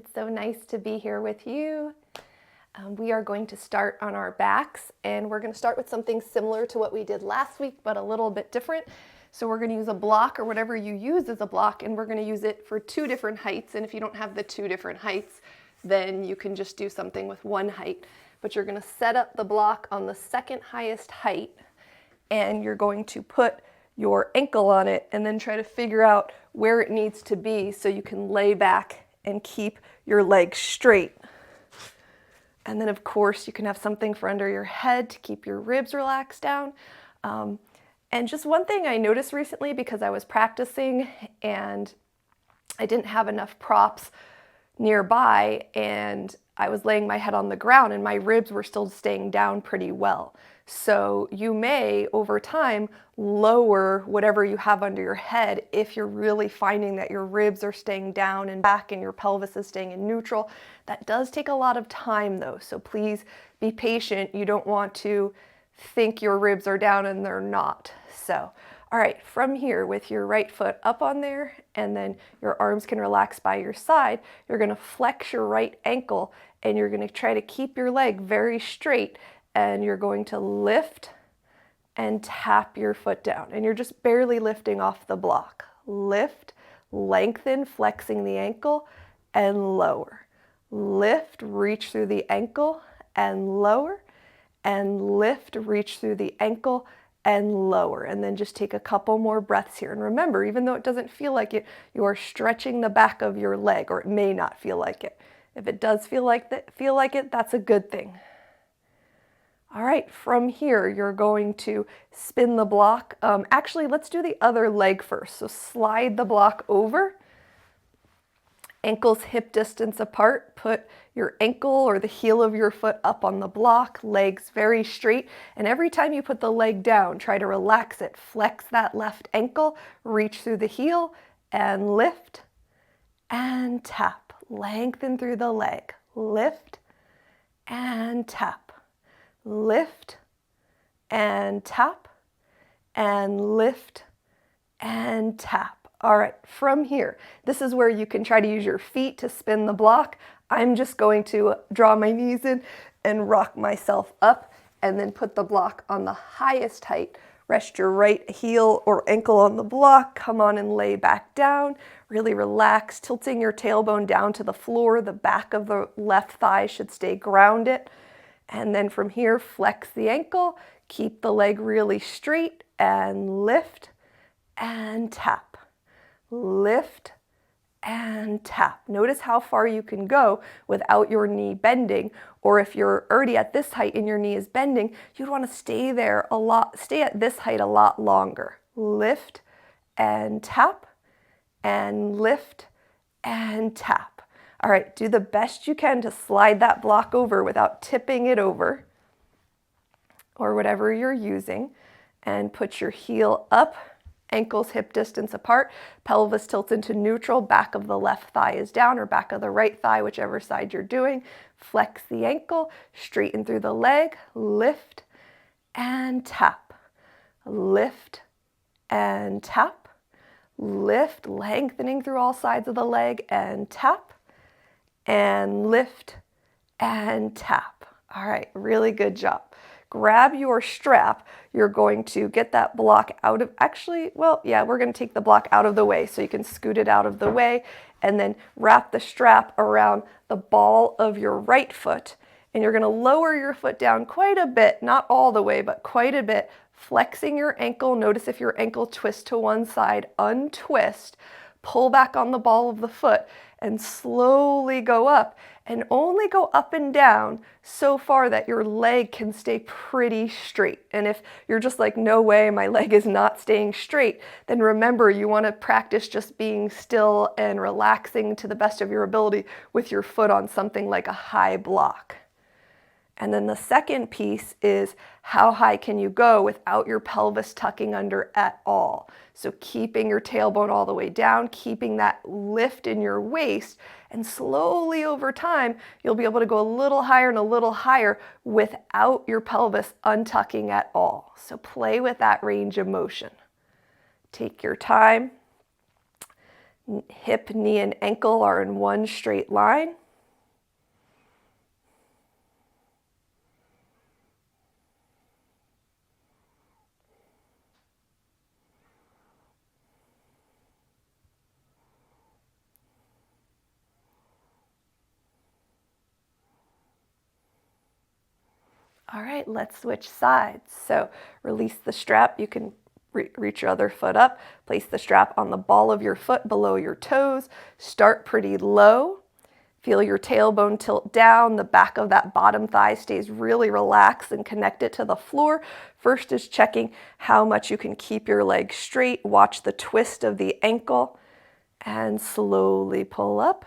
It's so nice to be here with you. We are going to start on our backs, and we're going to start with something similar to what we did last week, but a little bit different. So we're going to use a block or whatever you use as a block, and we're going to use it for two different heights. And if you don't have the two different heights, then you can just do something with one height. But you're going to set up the block on the second highest height, and you're going to put your ankle on it and then try to figure out where it needs to be so you can lay back and keep your legs straight. And then of course you can have something for under your head to keep your ribs relaxed down. And just one thing I noticed recently, because I was practicing and I didn't have enough props nearby, and I was laying my head on the ground and my ribs were still staying down pretty well. So you may, over time, lower whatever you have under your head if you're really finding that your ribs are staying down and back and your pelvis is staying in neutral. That does take a lot of time though, so please be patient. You don't want to think your ribs are down and they're not. So, all right, from here with your right foot up on there, and then your arms can relax by your side, you're gonna flex your right ankle and you're gonna try to keep your leg very straight, and you're going to lift and tap your foot down. And you're just barely lifting off the block. Lift, lengthen, flexing the ankle, and lower. Lift, reach through the ankle, and lower. And lift, reach through the ankle, and lower. And then just take a couple more breaths here. And remember, even though it doesn't feel like it, you are stretching the back of your leg, or it may not feel like it. If it does feel like it, that's a good thing. All right, from here, you're going to spin the block. Actually, let's do the other leg first. So slide the block over, ankles hip distance apart. Put your ankle or the heel of your foot up on the block, legs very straight. And every time you put the leg down, try to relax it. Flex that left ankle, reach through the heel, and lift and tap. Lengthen through the leg. Lift and tap. Lift and tap, and lift and tap. All right, from here, this is where you can try to use your feet to spin the block. I'm just going to draw my knees in and rock myself up, and then put the block on the highest height. Rest your right heel or ankle on the block. Come on and lay back down. Really relax, tilting your tailbone down to the floor. The back of the left thigh should stay grounded. And then from here, flex the ankle, keep the leg really straight, and lift and tap. Lift and tap. Notice how far you can go without your knee bending, or if you're already at this height and your knee is bending, you'd want to stay at this height a lot longer. Lift and tap, and lift and tap. All right, do the best you can to slide that block over without tipping it over, or whatever you're using, and put your heel up, ankles hip distance apart, pelvis tilts into neutral, back of the left thigh is down, or back of the right thigh, whichever side you're doing. Flex the ankle, straighten through the leg, lift and tap. Lift and tap. Lift, lengthening through all sides of the leg, and tap. And lift and tap. All right, really good job. Grab your strap. You're going to get that block out of, we're going to take the block out of the way so you can scoot it out of the way, and then wrap the strap around the ball of your right foot. And you're going to lower your foot down quite a bit, not all the way, but quite a bit, flexing your ankle. Notice if your ankle twists to one side, untwist, pull back on the ball of the foot, and slowly go up, and only go up and down so far that your leg can stay pretty straight. And if you're just like, no way, my leg is not staying straight, then remember, you want to practice just being still and relaxing to the best of your ability with your foot on something like a high block. And then the second piece is, how high can you go without your pelvis tucking under at all? So keeping your tailbone all the way down, keeping that lift in your waist, and slowly over time, you'll be able to go a little higher and a little higher without your pelvis untucking at all. So play with that range of motion. Take your time. Hip, knee, and ankle are in one straight line. All right, let's switch sides. So release the strap. You can reach your other foot up. Place the strap on the ball of your foot below your toes. Start pretty low. Feel your tailbone tilt down. The back of that bottom thigh stays really relaxed and connected to the floor. First is checking how much you can keep your leg straight. Watch the twist of the ankle and slowly pull up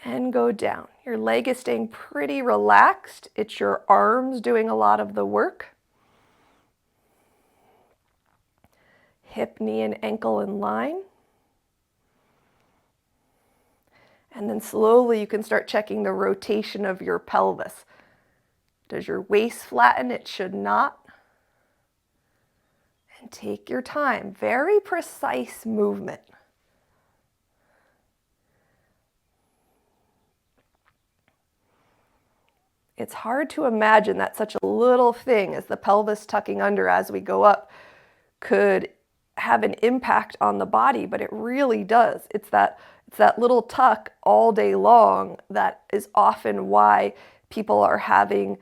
and go down. Your leg is staying pretty relaxed. It's your arms doing a lot of the work. Hip, knee, and ankle in line. And then slowly you can start checking the rotation of your pelvis. Does your waist flatten? It should not. And take your time. Very precise movement. It's hard to imagine that such a little thing as the pelvis tucking under as we go up could have an impact on the body, but it really does. It's that little tuck all day long that is often why people are having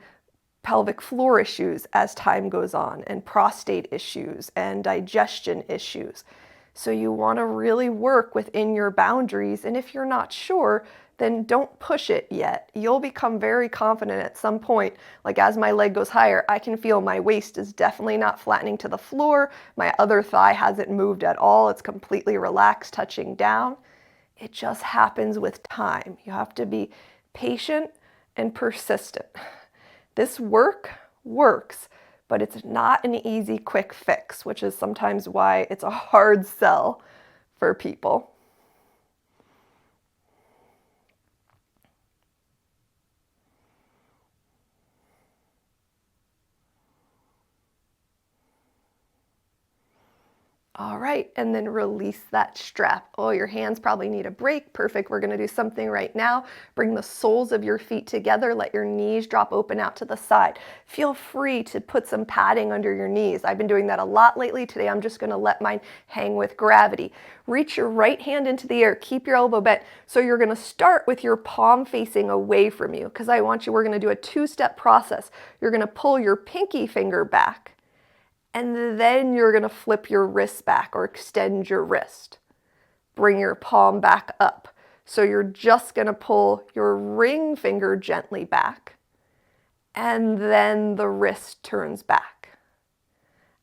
pelvic floor issues as time goes on, and prostate issues and digestion issues. So you want to really work within your boundaries, and if you're not sure, then don't push it yet. You'll become very confident at some point. Like as my leg goes higher, I can feel my waist is definitely not flattening to the floor. My other thigh hasn't moved at all. It's completely relaxed, touching down. It just happens with time. You have to be patient and persistent. This works, but it's not an easy, quick fix, which is sometimes why it's a hard sell for people. All right, and then release that strap. Oh, your hands probably need a break. Perfect. We're going to do something right now. Bring the soles of your feet together. Let your knees drop open out to the side. Feel free to put some padding under your knees. I've been doing that a lot lately. Today, I'm just going to let mine hang with gravity. Reach your right hand into the air. Keep your elbow bent. So you're going to start with your palm facing away from you because we're going to do a two-step process. You're going to pull your pinky finger back. And then you're going to flip your wrist back or extend your wrist. Bring your palm back up. So you're just going to pull your ring finger gently back. And then the wrist turns back.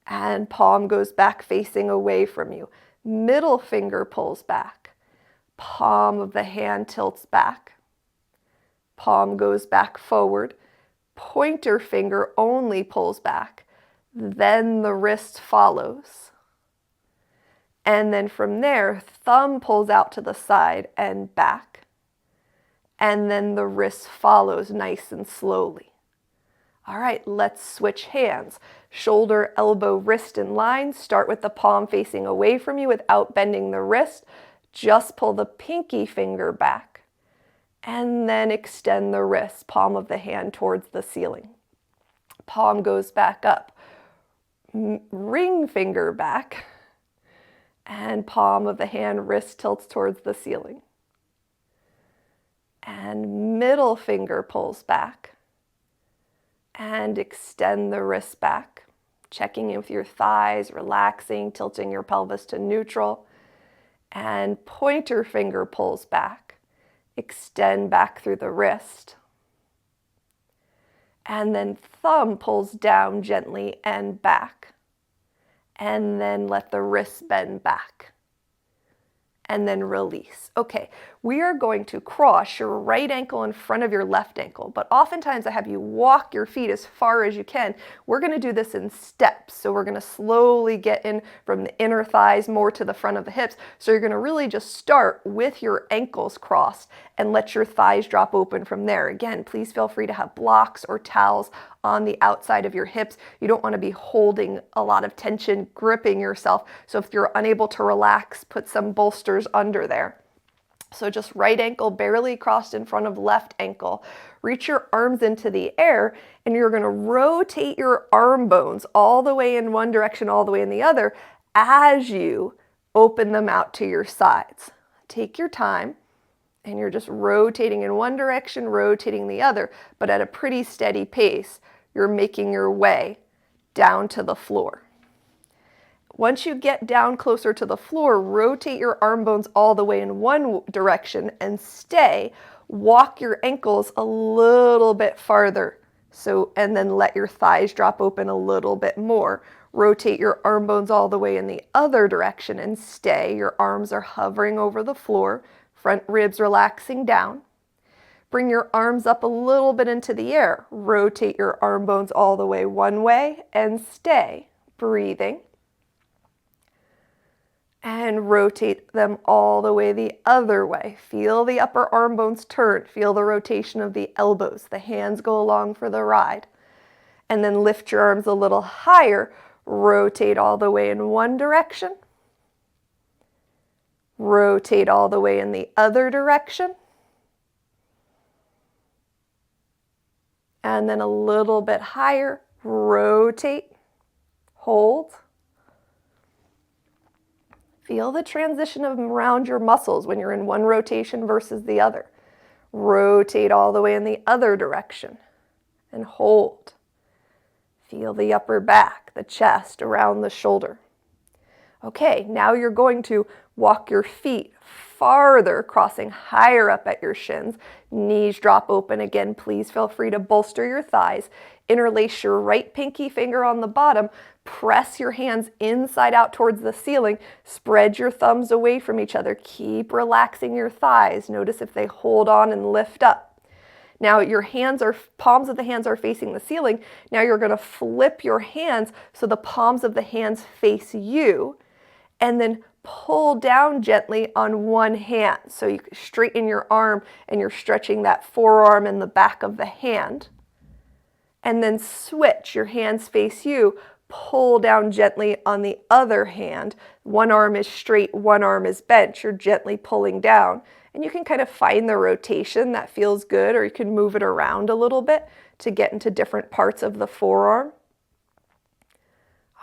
And palm goes back facing away from you. Middle finger pulls back. Palm of the hand tilts back. Palm goes back forward. Pointer finger only pulls back. Then the wrist follows. And then from there, thumb pulls out to the side and back. And then the wrist follows nice and slowly. All right, let's switch hands. Shoulder, elbow, wrist in line. Start with the palm facing away from you without bending the wrist. Just pull the pinky finger back. And then extend the wrist, palm of the hand towards the ceiling. Palm goes back up. Ring finger back, and palm of the hand, wrist tilts towards the ceiling. And middle finger pulls back, and extend the wrist back, checking in with your thighs, relaxing, tilting your pelvis to neutral. And pointer finger pulls back, extend back through the wrist. And then thumb pulls down gently and back. And then let the wrist bend back. And then release. Okay, we are going to cross your right ankle in front of your left ankle, but oftentimes I have you walk your feet as far as you can. We're going to do this in steps. So we're going to slowly get in from the inner thighs more to the front of the hips. So you're going to really just start with your ankles crossed and let your thighs drop open from there. Again, please feel free to have blocks or towels on the outside of your hips. You don't want to be holding a lot of tension, gripping yourself. So if you're unable to relax, put some bolsters under there. So just right ankle barely crossed in front of left ankle. Reach your arms into the air, and you're going to rotate your arm bones all the way in one direction, all the way in the other, as you open them out to your sides. Take your time, and you're just rotating in one direction, rotating the other, but at a pretty steady pace. You're making your way down to the floor. Once you get down closer to the floor, rotate your arm bones all the way in one direction and stay. Walk your ankles a little bit farther. And then let your thighs drop open a little bit more. Rotate your arm bones all the way in the other direction and stay. Your arms are hovering over the floor, front ribs relaxing down. Bring your arms up a little bit into the air. Rotate your arm bones all the way one way and stay. Breathing. And rotate them all the way the other way. Feel the upper arm bones turn. Feel the rotation of the elbows. The hands go along for the ride. And then lift your arms a little higher. Rotate all the way in one direction. Rotate all the way in the other direction. And then a little bit higher. Rotate. Hold. Feel the transition around your muscles when you're in one rotation versus the other. Rotate all the way in the other direction and hold. Feel the upper back, the chest, around the shoulder. Okay, now you're going to walk your feet farther, crossing higher up at your shins. Knees drop open again. Please feel free to bolster your thighs. Interlace your right pinky finger on the bottom. Press your hands inside out towards the ceiling. Spread your thumbs away from each other. Keep relaxing your thighs. Notice if they hold on and lift up. Now your palms of the hands are facing the ceiling. Now you're going to flip your hands so the palms of the hands face you, and then pull down gently on one hand. So you straighten your arm and you're stretching that forearm and the back of the hand. And then switch, your hands face you, pull down gently on the other hand. One arm is straight, one arm is bent. You're gently pulling down. And you can kind of find the rotation that feels good, or you can move it around a little bit to get into different parts of the forearm.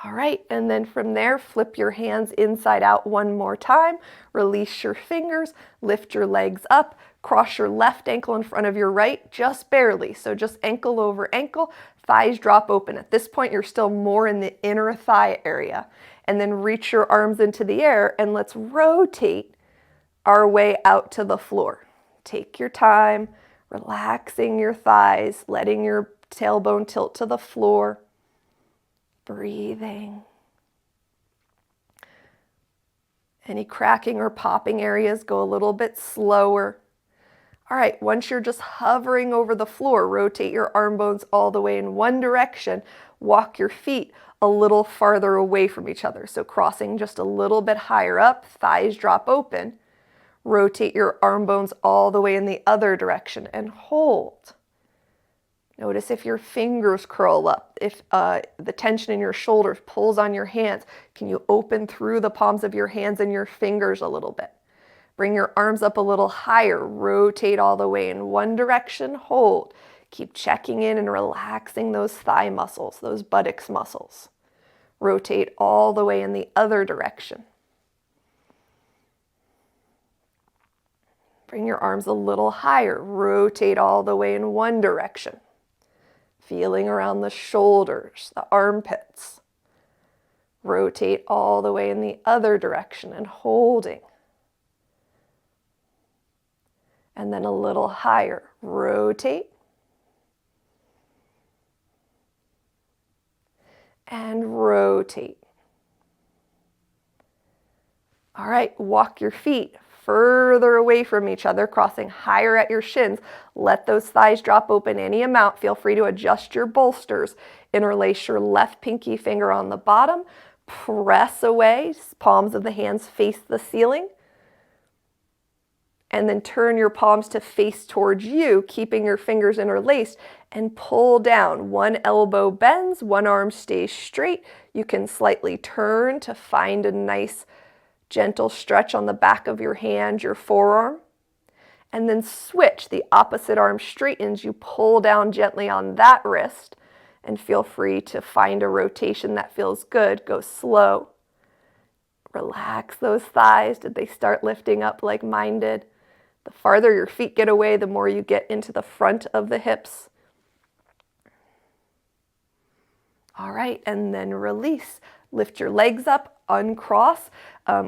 All right, and then from there, flip your hands inside out one more time. Release your fingers, lift your legs up, cross your left ankle in front of your right, just barely. So just ankle over ankle, thighs drop open. At this point, you're still more in the inner thigh area. And then reach your arms into the air, and let's rotate our way out to the floor. Take your time, relaxing your thighs, letting your tailbone tilt to the floor. Breathing. Any cracking or popping areas, go a little bit slower. All right, once you're just hovering over the floor, rotate your arm bones all the way in one direction. Walk your feet a little farther away from each other. So crossing just a little bit higher up, thighs drop open. Rotate your arm bones all the way in the other direction and hold. Notice if your fingers curl up, if the tension in your shoulders pulls on your hands. Can you open through the palms of your hands and your fingers a little bit? Bring your arms up a little higher. Rotate all the way in one direction. Hold. Keep checking in and relaxing those thigh muscles, those buttocks muscles. Rotate all the way in the other direction. Bring your arms a little higher. Rotate all the way in one direction. Feeling around the shoulders, the armpits. Rotate all the way in the other direction and holding. And then a little higher. Rotate. And rotate. All right, walk your feet further away from each other, crossing higher at your shins. Let those thighs drop open any amount. Feel free to adjust your bolsters. Interlace your left pinky finger on the bottom. Press away. Palms of the hands face the ceiling. And then turn your palms to face towards you, keeping your fingers interlaced, and pull down. One elbow bends, one arm stays straight. You can slightly turn to find a nice gentle stretch on the back of your hand, your forearm. And then switch. The opposite arm straightens. You pull down gently on that wrist and feel free to find a rotation that feels good. Go slow. Relax those thighs. Did they start lifting up like mine did? The farther your feet get away, the more you get into the front of the hips. All right, and then release. Lift your legs up, uncross.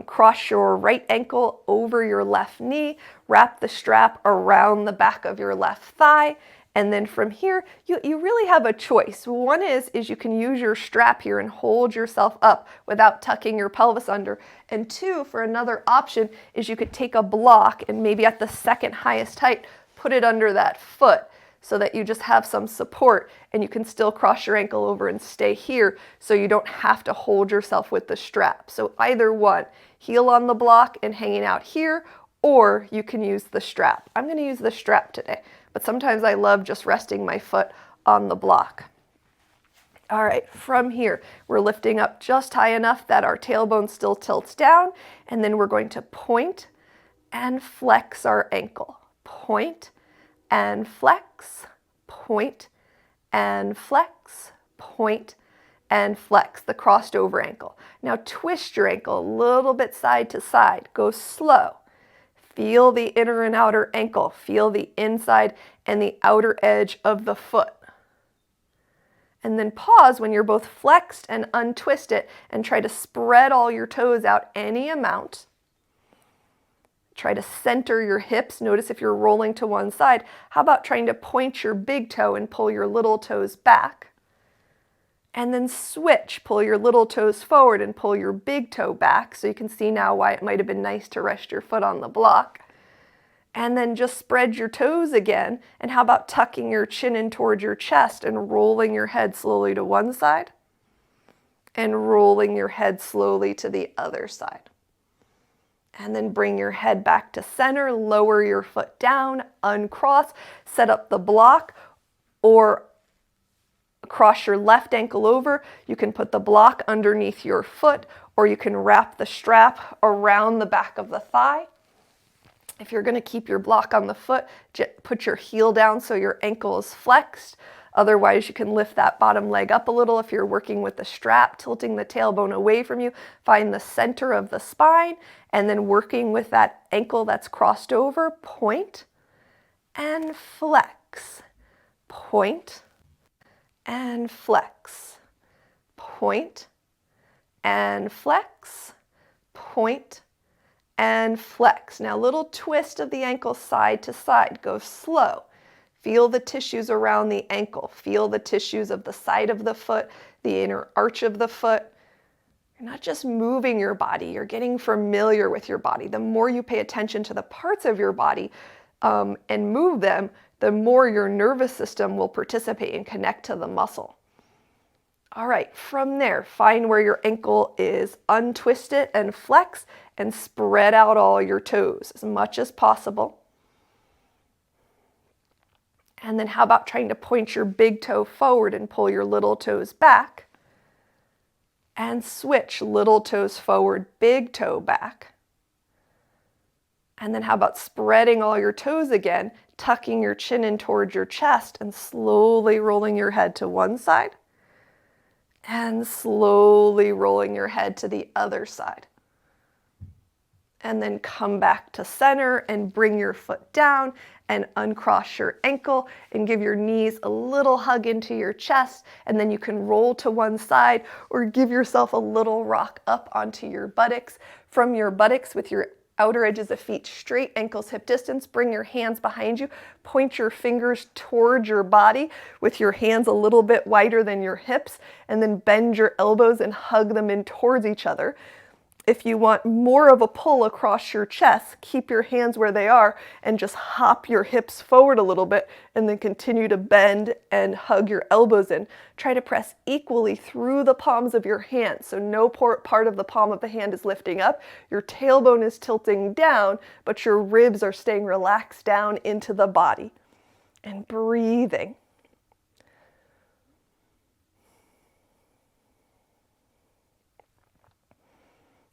Cross your right ankle over your left knee. Wrap the strap around the back of your left thigh. And then from here, you really have a choice. One is you can use your strap here and hold yourself up without tucking your pelvis under. And two, for another option, is you could take a block and maybe at the second highest height, put it under that foot so that you just have some support and you can still cross your ankle over and stay here so you don't have to hold yourself with the strap. So either one, heel on the block and hanging out here, or you can use the strap. I'm going to use the strap today, but sometimes I love just resting my foot on the block. All right, from here, we're lifting up just high enough that our tailbone still tilts down, and then we're going to point and flex our ankle. Point and flex, point and flex, point and flex, the crossed over ankle. Now twist your ankle a little bit side to side. Go slow. Feel the inner and outer ankle. Feel the inside and the outer edge of the foot. And then pause when you're both flexed and untwist it and try to spread all your toes out any amount. Try to center your hips. Notice if you're rolling to one side, how about trying to point your big toe and pull your little toes back? And then switch. Pull your little toes forward and pull your big toe back. So you can see now why it might have been nice to rest your foot on the block. And then just spread your toes again. And how about tucking your chin in towards your chest and rolling your head slowly to one side and rolling your head slowly to the other side. And then bring your head back to center, lower your foot down, uncross, set up the block, or cross your left ankle over. You can put the block underneath your foot, or you can wrap the strap around the back of the thigh. If you're going to keep your block on the foot, put your heel down so your ankle is flexed. Otherwise, you can lift that bottom leg up a little if you're working with the strap, tilting the tailbone away from you. Find the center of the spine, and then working with that ankle that's crossed over, point and flex. Point and flex. Point and flex. Point and flex. Now, little twist of the ankle side to side. Go slow. Feel the tissues around the ankle. Feel the tissues of the side of the foot, the inner arch of the foot. You're not just moving your body, you're getting familiar with your body. The more you pay attention to the parts of your body and move them, the more your nervous system will participate and connect to the muscle. All right, from there, find where your ankle is, untwist it and flex and spread out all your toes as much as possible. And then how about trying to point your big toe forward and pull your little toes back? And switch, little toes forward, big toe back. And then how about spreading all your toes again, tucking your chin in towards your chest and slowly rolling your head to one side and slowly rolling your head to the other side. And then come back to center and bring your foot down and uncross your ankle and give your knees a little hug into your chest. And then you can roll to one side or give yourself a little rock up onto your buttocks. From your buttocks with your outer edges of feet straight, ankles hip distance, bring your hands behind you, point your fingers towards your body with your hands a little bit wider than your hips, and then bend your elbows and hug them in towards each other. If you want more of a pull across your chest, keep your hands where they are and just hop your hips forward a little bit and then continue to bend and hug your elbows in. Try to press equally through the palms of your hands, so no part of the palm of the hand is lifting up. Your tailbone is tilting down, but your ribs are staying relaxed down into the body. And breathing.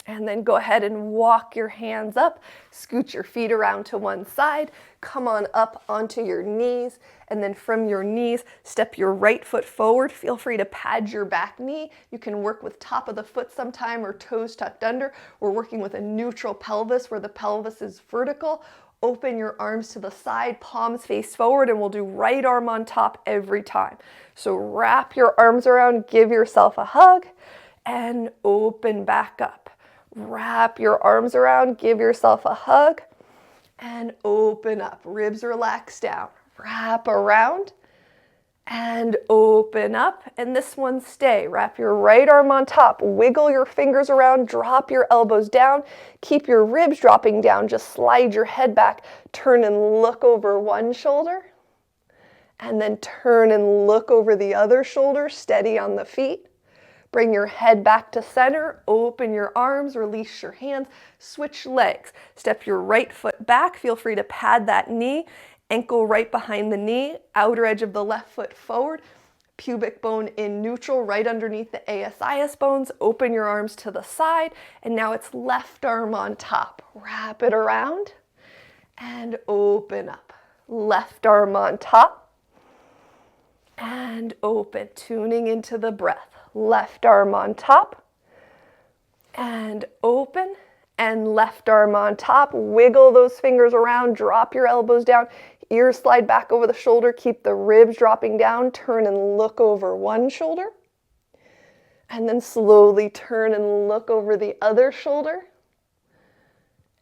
And then go ahead and walk your hands up, scoot your feet around to one side, come on up onto your knees, and then from your knees, step your right foot forward. Feel free to pad your back knee. You can work with top of the foot sometime or toes tucked under. We're working with a neutral pelvis where the pelvis is vertical. Open your arms to the side, palms face forward, and we'll do right arm on top every time. So wrap your arms around, give yourself a hug, and open back up. Wrap your arms around, give yourself a hug, and open up. Ribs relax down. Wrap around and open up. And this one stay. Wrap your right arm on top. Wiggle your fingers around. Drop your elbows down. Keep your ribs dropping down. Just slide your head back. Turn and look over one shoulder. And then turn and look over the other shoulder. Steady on the feet. Bring your head back to center, open your arms, release your hands, switch legs. Step your right foot back, feel free to pad that knee, ankle right behind the knee, outer edge of the left foot forward, pubic bone in neutral right underneath the ASIS bones, open your arms to the side, and now it's left arm on top. Wrap it around and open up. Left arm on top and open, tuning into the breath. Left arm on top and open, and left arm on top. Wiggle those fingers around, drop your elbows down, ears slide back over the shoulder, keep the ribs dropping down, turn and look over one shoulder, and then slowly turn and look over the other shoulder.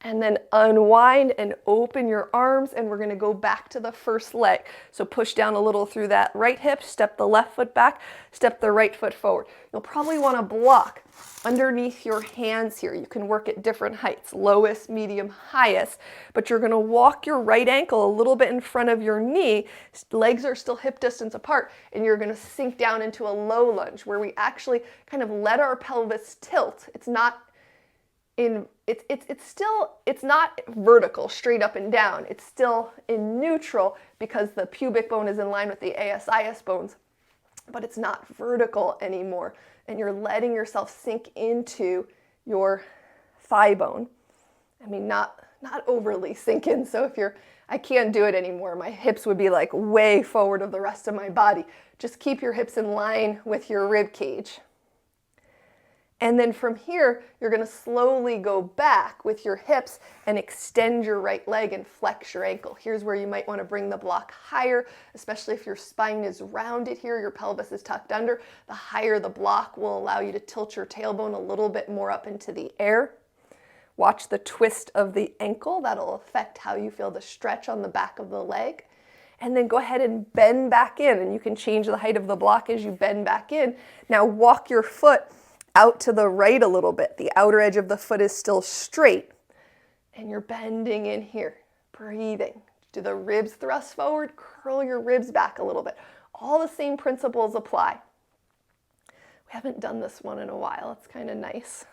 And then unwind and open your arms, and we're going to go back to the first leg. So push down a little through that right hip, step the left foot back, step the right foot forward. You'll probably want to block underneath your hands here. You can work at different heights, lowest, medium, highest, but you're going to walk your right ankle a little bit in front of your knee. Legs are still hip distance apart, and you're going to sink down into a low lunge where we actually kind of let our pelvis tilt. It's not it's not vertical, straight up and down. It's still in neutral because the pubic bone is in line with the ASIS bones, but it's not vertical anymore. And you're letting yourself sink into your thigh bone. I mean, not overly sink in. So if I can't do it anymore. My hips would be like way forward of the rest of my body. Just keep your hips in line with your rib cage. And then from here, you're going to slowly go back with your hips and extend your right leg and flex your ankle. Here's where you might want to bring the block higher, especially if your spine is rounded here, your pelvis is tucked under. The higher the block will allow you to tilt your tailbone a little bit more up into the air. Watch the twist of the ankle. That'll affect how you feel the stretch on the back of the leg. And then go ahead and bend back in, and you can change the height of the block as you bend back in. Now walk your foot out to the right a little bit. The outer edge of the foot is still straight. And you're bending in here, breathing. Do the ribs thrust forward? Curl your ribs back a little bit. All the same principles apply. We haven't done this one in a while. It's kind of nice.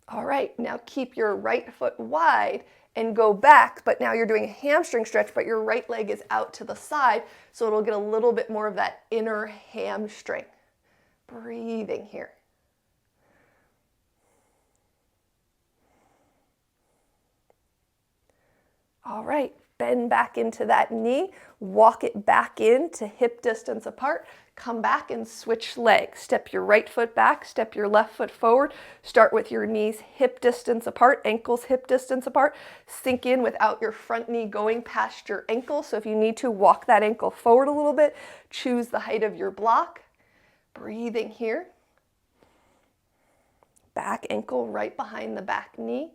All right, now keep your right foot wide and go back, but now you're doing a hamstring stretch, but your right leg is out to the side, so it'll get a little bit more of that inner hamstring. Breathing here. All right, bend back into that knee, walk it back in to hip distance apart, come back and switch legs. Step your right foot back, step your left foot forward. Start with your knees hip distance apart, ankles hip distance apart. Sink in without your front knee going past your ankle. So if you need to, walk that ankle forward a little bit. Choose the height of your block. Breathing here. Back ankle right behind the back knee.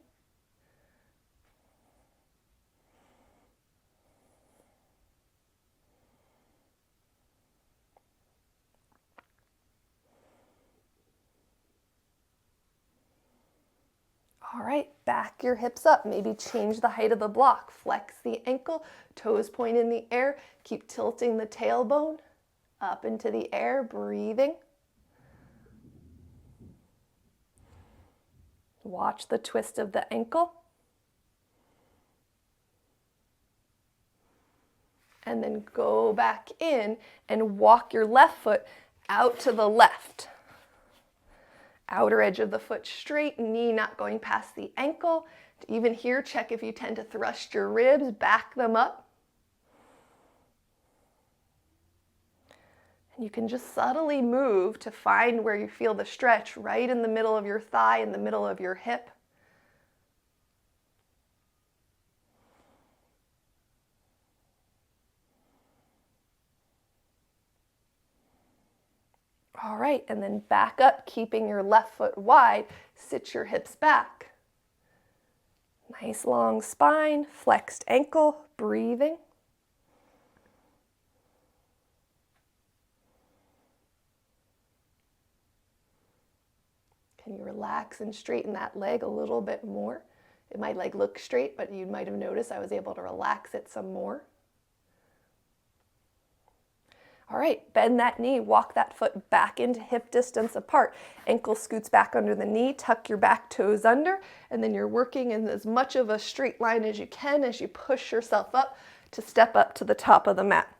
All right, back your hips up. Maybe change the height of the block. Flex the ankle, toes point in the air. Keep tilting the tailbone up into the air, breathing. Watch the twist of the ankle. And then go back in and walk your left foot out to the left. Outer edge of the foot straight, knee not going past the ankle. Even here, check if you tend to thrust your ribs, back them up. And you can just subtly move to find where you feel the stretch, right in the middle of your thigh, in the middle of your hip. All right, and then back up, keeping your left foot wide. Sit your hips back. Nice long spine, flexed ankle, breathing. Can you relax and straighten that leg a little bit more? My leg looks straight, but you might have noticed I was able to relax it some more. All right, bend that knee, walk that foot back into hip distance apart. Ankle scoots back under the knee, tuck your back toes under, and then you're working in as much of a straight line as you can as you push yourself up to step up to the top of the mat.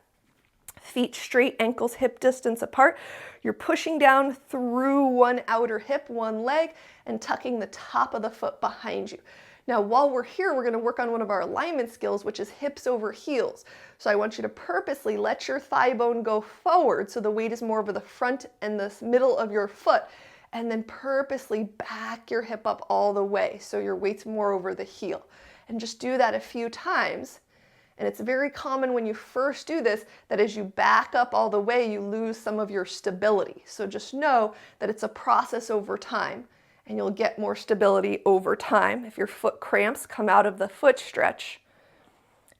Feet straight, ankles hip distance apart. You're pushing down through one outer hip, one leg, and tucking the top of the foot behind you. Now, while we're here, we're going to work on one of our alignment skills, which is hips over heels. So I want you to purposely let your thigh bone go forward so the weight is more over the front and the middle of your foot, and then purposely back your hip up all the way so your weight's more over the heel. And just do that a few times. And it's very common when you first do this that as you back up all the way, you lose some of your stability. So just know that it's a process over time, and you'll get more stability over time. If your foot cramps, come out of the foot stretch.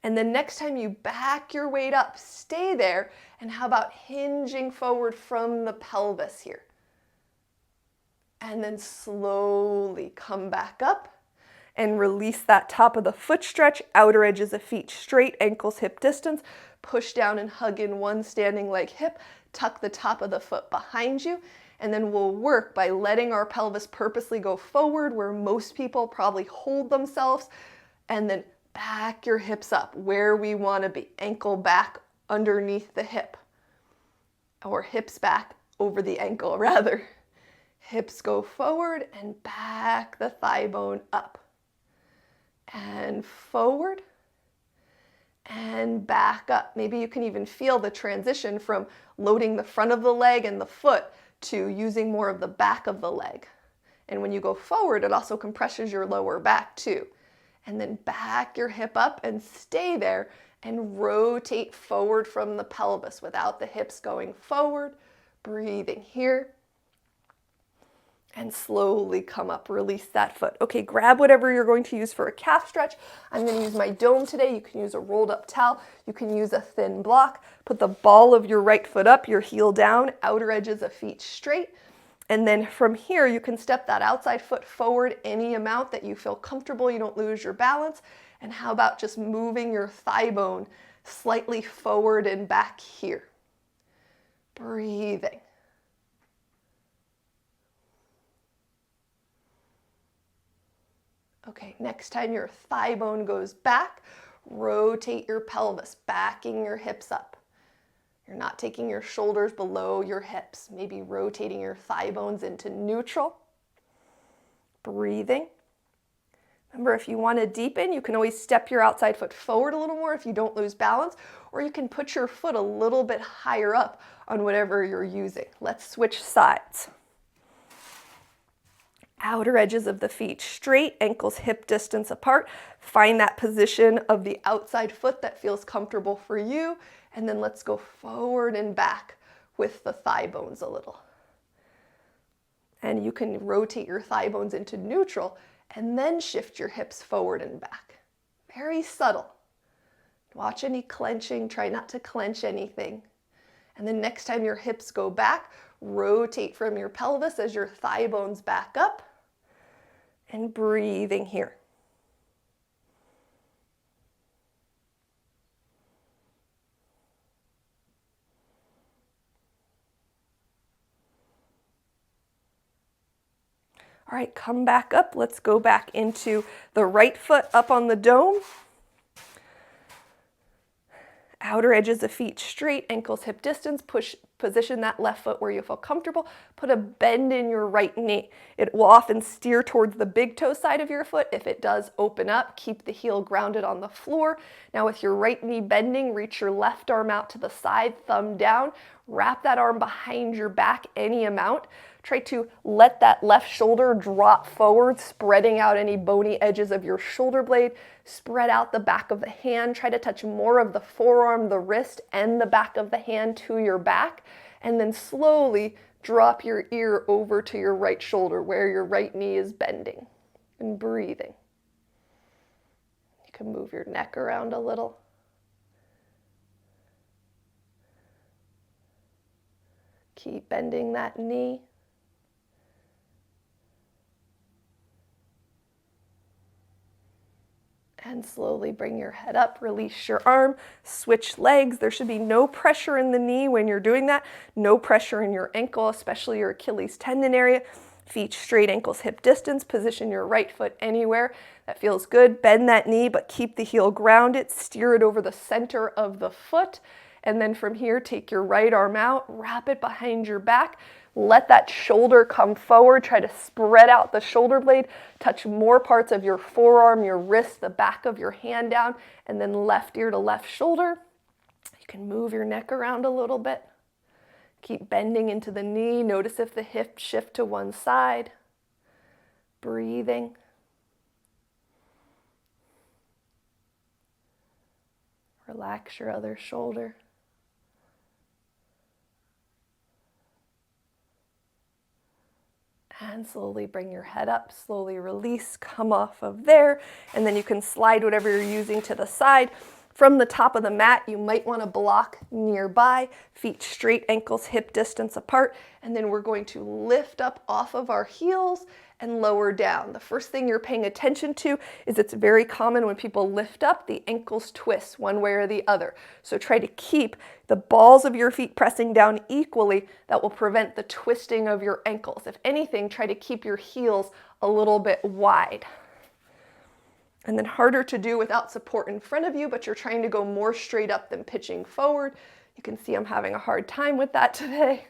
And then next time you back your weight up, stay there. And how about hinging forward from the pelvis here? And then slowly come back up and release that top of the foot stretch, outer edges of feet straight, ankles hip distance. Push down and hug in one standing leg hip. Tuck the top of the foot behind you. And then we'll work by letting our pelvis purposely go forward where most people probably hold themselves, and then back your hips up where we want to be. Ankle back underneath the hip, or hips back over the ankle rather. Hips go forward and back the thigh bone up. And forward and back up. Maybe you can even feel the transition from loading the front of the leg and the foot to using more of the back of the leg. And when you go forward, it also compresses your lower back too. And then back your hip up and stay there and rotate forward from the pelvis without the hips going forward. Breathing here. And slowly come up, release that foot. Okay, grab whatever you're going to use for a calf stretch. I'm going to use my dome today. You can use a rolled up towel. You can use a thin block. Put the ball of your right foot up, your heel down, outer edges of feet straight. And then from here, you can step that outside foot forward any amount that you feel comfortable. You don't lose your balance. And how about just moving your thigh bone slightly forward and back here? Breathing. Okay, next time your thigh bone goes back, rotate your pelvis, backing your hips up. You're not taking your shoulders below your hips, maybe rotating your thigh bones into neutral. Breathing. Remember, if you want to deepen, you can always step your outside foot forward a little more if you don't lose balance, or you can put your foot a little bit higher up on whatever you're using. Let's switch sides. Outer edges of the feet straight, ankles hip distance apart. Find that position of the outside foot that feels comfortable for you. And then let's go forward and back with the thigh bones a little. And you can rotate your thigh bones into neutral and then shift your hips forward and back. Very subtle. Watch any clenching, try not to clench anything. And then next time your hips go back, rotate from your pelvis as your thigh bones back up. And breathing here. All right, come back up. Let's go back into the right foot up on the dome. Outer edges of feet straight, ankles hip distance. Position that left foot where you feel comfortable. Put a bend in your right knee. It will often steer towards the big toe side of your foot. If it does open up, keep the heel grounded on the floor. Now with your right knee bending, reach your left arm out to the side, thumb down. Wrap that arm behind your back any amount. Try to let that left shoulder drop forward, spreading out any bony edges of your shoulder blade. Spread out the back of the hand. Try to touch more of the forearm, the wrist, and the back of the hand to your back. And then slowly drop your ear over to your right shoulder where your right knee is bending. And breathing. You can move your neck around a little. Keep bending that knee. And slowly bring your head up, release your arm, switch legs. There should be no pressure in the knee when you're doing that. No pressure in your ankle, especially your Achilles tendon area. Feet straight, ankles hip distance. Position your right foot anywhere that feels good. Bend that knee, but keep the heel grounded. Steer it over the center of the foot. And then from here, take your right arm out, wrap it behind your back. Let that shoulder come forward. Try to spread out the shoulder blade. Touch more parts of your forearm, your wrist, the back of your hand down, and then left ear to left shoulder. You can move your neck around a little bit. Keep bending into the knee. Notice if the hip shift to one side. Breathing. Relax your other shoulder. And slowly bring your head up, slowly release, come off of there, and then you can slide whatever you're using to the side. From the top of the mat, you might want to block nearby, feet straight, ankles hip distance apart, and then we're going to lift up off of our heels and lower down. The first thing you're paying attention to is it's very common when people lift up, the ankles twist one way or the other. So try to keep the balls of your feet pressing down equally. That will prevent the twisting of your ankles. If anything, try to keep your heels a little bit wide. And then harder to do without support in front of you, but you're trying to go more straight up than pitching forward. You can see I'm having a hard time with that today.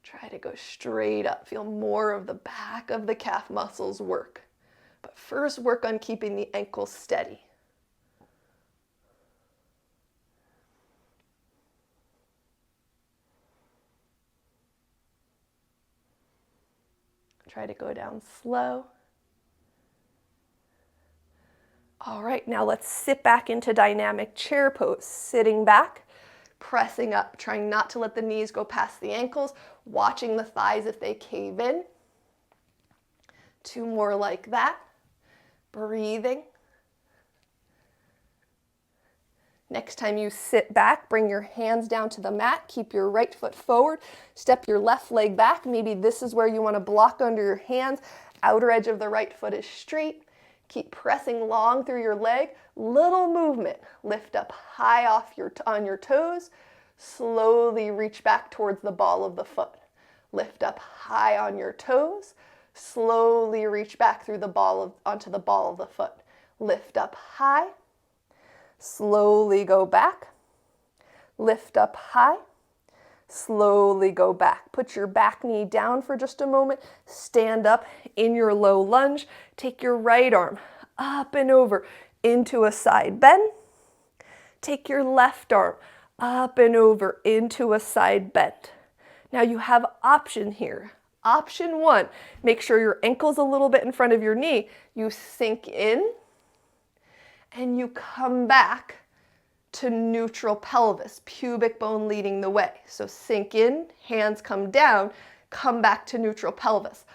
Try to go straight up. Feel more of the back of the calf muscles work. But first work on keeping the ankles steady. Try to go down slow. All right, now let's sit back into dynamic chair pose. Sitting back, pressing up, trying not to let the knees go past the ankles, watching the thighs if they cave in. 2 more like that. Breathing. Next time you sit back, bring your hands down to the mat, keep your right foot forward, step your left leg back. Maybe this is where you want to block under your hands. Outer edge of the right foot is straight. Keep pressing long through your leg. Little movement. Lift up high on your toes. Slowly reach back towards the ball of the foot. Lift up high on your toes. Slowly reach back through onto the ball of the foot. Lift up high. Slowly go back. Lift up high. Slowly go back. Put your back knee down for just a moment. Stand up in your low lunge. Take your right arm up and over into a side bend. Take your left arm up and over into a side bend. Now you have option here. Option 1, make sure your ankle's a little bit in front of your knee. You sink in and you come back to neutral pelvis, pubic bone leading the way. So sink in, hands come down, come back to neutral pelvis.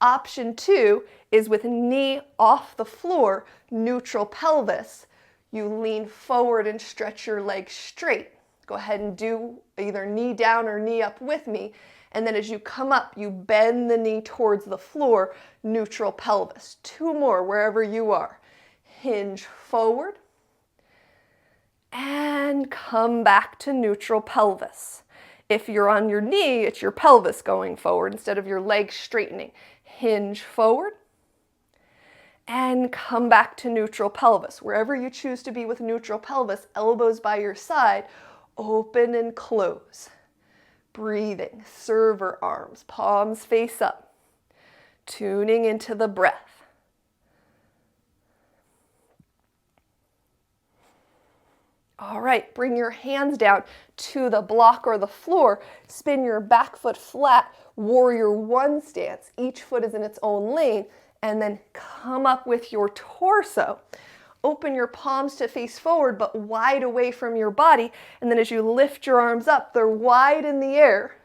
Option 2 is with knee off the floor, neutral pelvis. You lean forward and stretch your legs straight. Go ahead and do either knee down or knee up with me. And then as you come up, you bend the knee towards the floor, neutral pelvis. 2 more wherever you are. Hinge forward and come back to neutral pelvis. If you're on your knee, it's your pelvis going forward instead of your legs straightening. Hinge forward and come back to neutral pelvis. Wherever you choose to be with neutral pelvis, elbows by your side, open and close. Breathing, server arms, palms face up. Tuning into the breath. All right, bring your hands down to the block or the floor. Spin your back foot flat, warrior 1 stance. Each foot is in its own lane. And then come up with your torso. Open your palms to face forward, but wide away from your body. And then as you lift your arms up, they're wide in the air.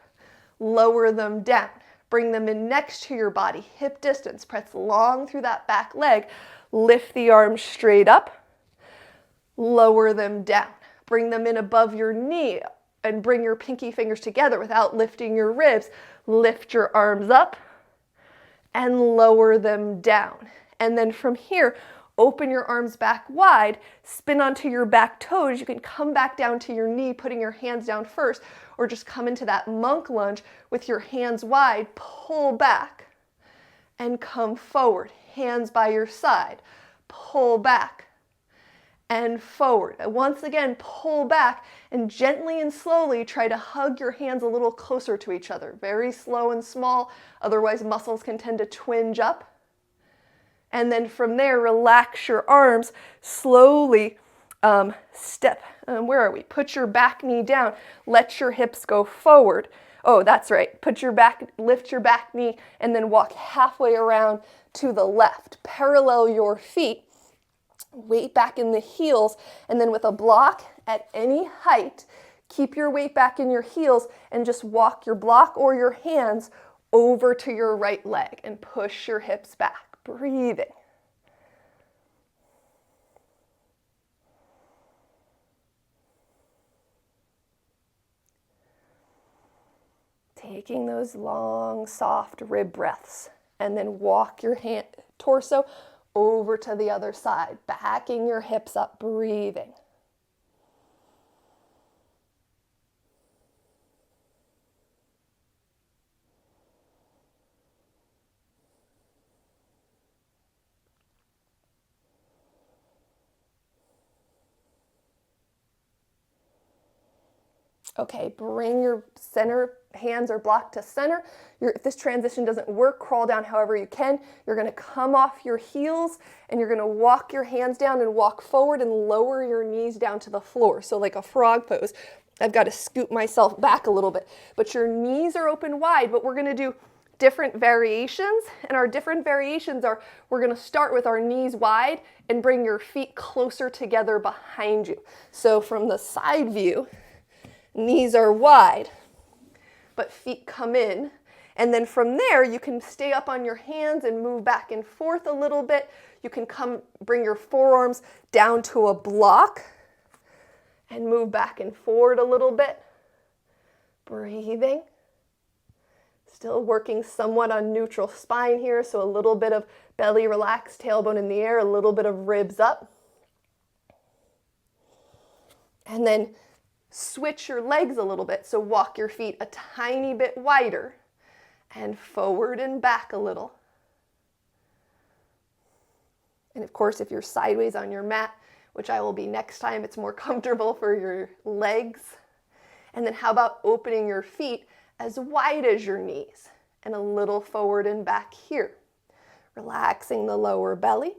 Lower them down. Bring them in next to your body, hip distance. Press long through that back leg. Lift the arms straight up. Lower them down. Bring them in above your knee and bring your pinky fingers together without lifting your ribs. Lift your arms up and lower them down. And then from here, open your arms back wide, spin onto your back toes. You can come back down to your knee, putting your hands down first, or just come into that monk lunge with your hands wide, pull back and come forward. Hands by your side, pull back and forward. And once again, pull back and gently and slowly try to hug your hands a little closer to each other. Very slow and small, otherwise muscles can tend to twinge up. And then from there, relax your arms, slowly step. Where are we? Put your back knee down, let your hips go forward. Oh, that's right. Lift your back knee and then walk halfway around to the left. Parallel your feet. Weight back in the heels, and then with a block at any height, keep your weight back in your heels and just walk your block or your hands over to your right leg and push your hips back. Breathing. Taking those long, soft rib breaths, and then walk your torso over to the other side, backing your hips up, breathing. Okay, bring your center hands or block to center. If this transition doesn't work, crawl down however you can. You're going to come off your heels and you're going to walk your hands down and walk forward and lower your knees down to the floor. So like a frog pose. I've got to scoop myself back a little bit. But your knees are open wide, but we're going to do different variations. And our different variations are, we're going to start with our knees wide and bring your feet closer together behind you. So from the side view, knees are wide, but feet come in. And then from there, you can stay up on your hands and move back and forth a little bit. You can bring your forearms down to a block and move back and forward a little bit. Breathing. Still working somewhat on neutral spine here, so a little bit of belly relaxed, tailbone in the air, a little bit of ribs up. And then switch your legs a little bit, so walk your feet a tiny bit wider and forward and back a little. And of course, if you're sideways on your mat, which I will be next time, it's more comfortable for your legs. And then how about opening your feet as wide as your knees and a little forward and back here. Relaxing the lower belly.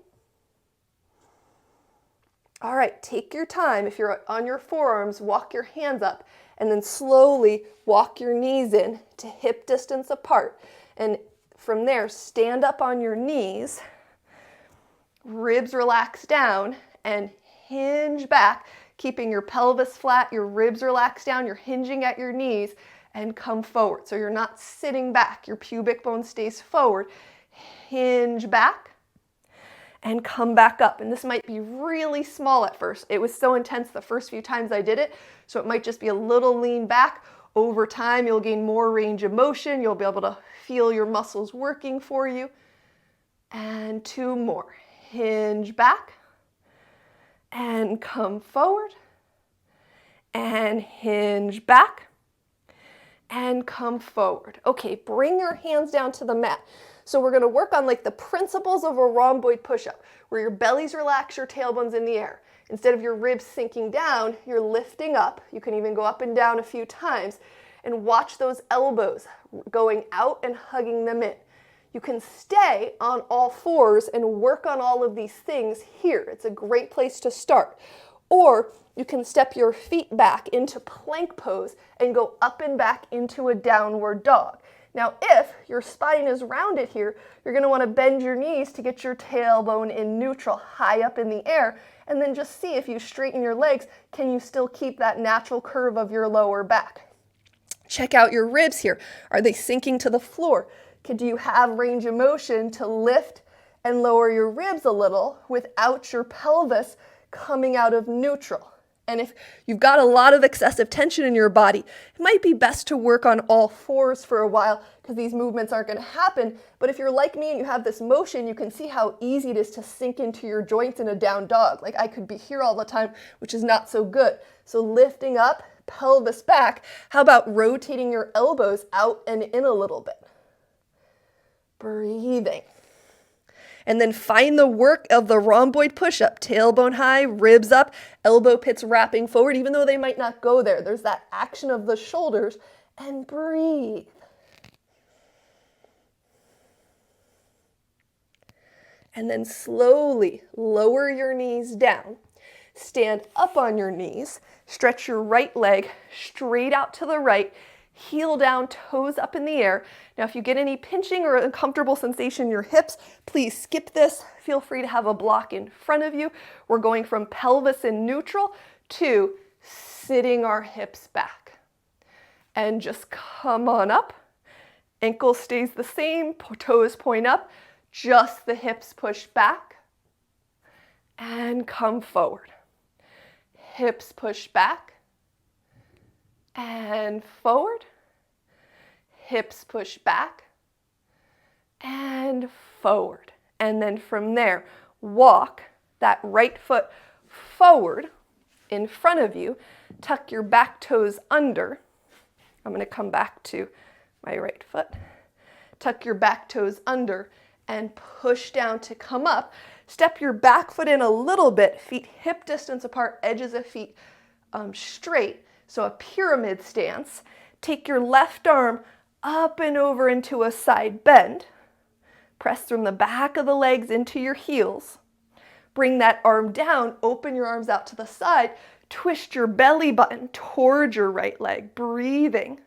All right, take your time. If you're on your forearms, walk your hands up and then slowly walk your knees in to hip distance apart. And from there, stand up on your knees, ribs relax down and hinge back, keeping your pelvis flat, your ribs relaxed down, you're hinging at your knees and come forward. So you're not sitting back, your pubic bone stays forward. Hinge back. And come back up. And this might be really small at first. It was so intense the first few times I did it, so it might just be a little lean back. Over time, you'll gain more range of motion. You'll be able to feel your muscles working for you. And 2 more. Hinge back and come forward and hinge back and come forward. Okay, bring your hands down to the mat. So we're going to work on like the principles of a rhomboid push-up, where your belly's relaxed, your tailbone's in the air. Instead of your ribs sinking down, you're lifting up. You can even go up and down a few times and watch those elbows going out and hugging them in. You can stay on all fours and work on all of these things here. It's a great place to start. Or you can step your feet back into plank pose and go up and back into a downward dog. Now, if your spine is rounded here, you're going to want to bend your knees to get your tailbone in neutral, high up in the air, and then just see if you straighten your legs, can you still keep that natural curve of your lower back? Check out your ribs here. Are they sinking to the floor? Do you have range of motion to lift and lower your ribs a little without your pelvis coming out of neutral? And if you've got a lot of excessive tension in your body, it might be best to work on all fours for a while because these movements aren't going to happen. But if you're like me and you have this motion, you can see how easy it is to sink into your joints in a down dog. Like I could be here all the time, which is not so good. So lifting up, pelvis back. How about rotating your elbows out and in a little bit? Breathing. And then find the work of the rhomboid push-up. Tailbone high, ribs up, elbow pits wrapping forward, even though they might not go there. There's that action of the shoulders. And breathe. And then slowly lower your knees down. Stand up on your knees. Stretch your right leg straight out to the right. Heel down, toes up in the air. Now, if you get any pinching or uncomfortable sensation in your hips, please skip this. Feel free to have a block in front of you. We're going from pelvis in neutral to sitting our hips back. And just come on up. Ankle stays the same, toes point up. Just the hips push back. And come forward. Hips push back. And forward, hips push back, and forward. And then from there, walk that right foot forward in front of you, tuck your back toes under. I'm going to come back to my right foot. Tuck your back toes under and push down to come up. Step your back foot in a little bit, feet hip distance apart, edges of feet straight. So a pyramid stance. Take your left arm up and over into a side bend. Press from the back of the legs into your heels. Bring that arm down, open your arms out to the side. Twist your belly button towards your right leg, breathing.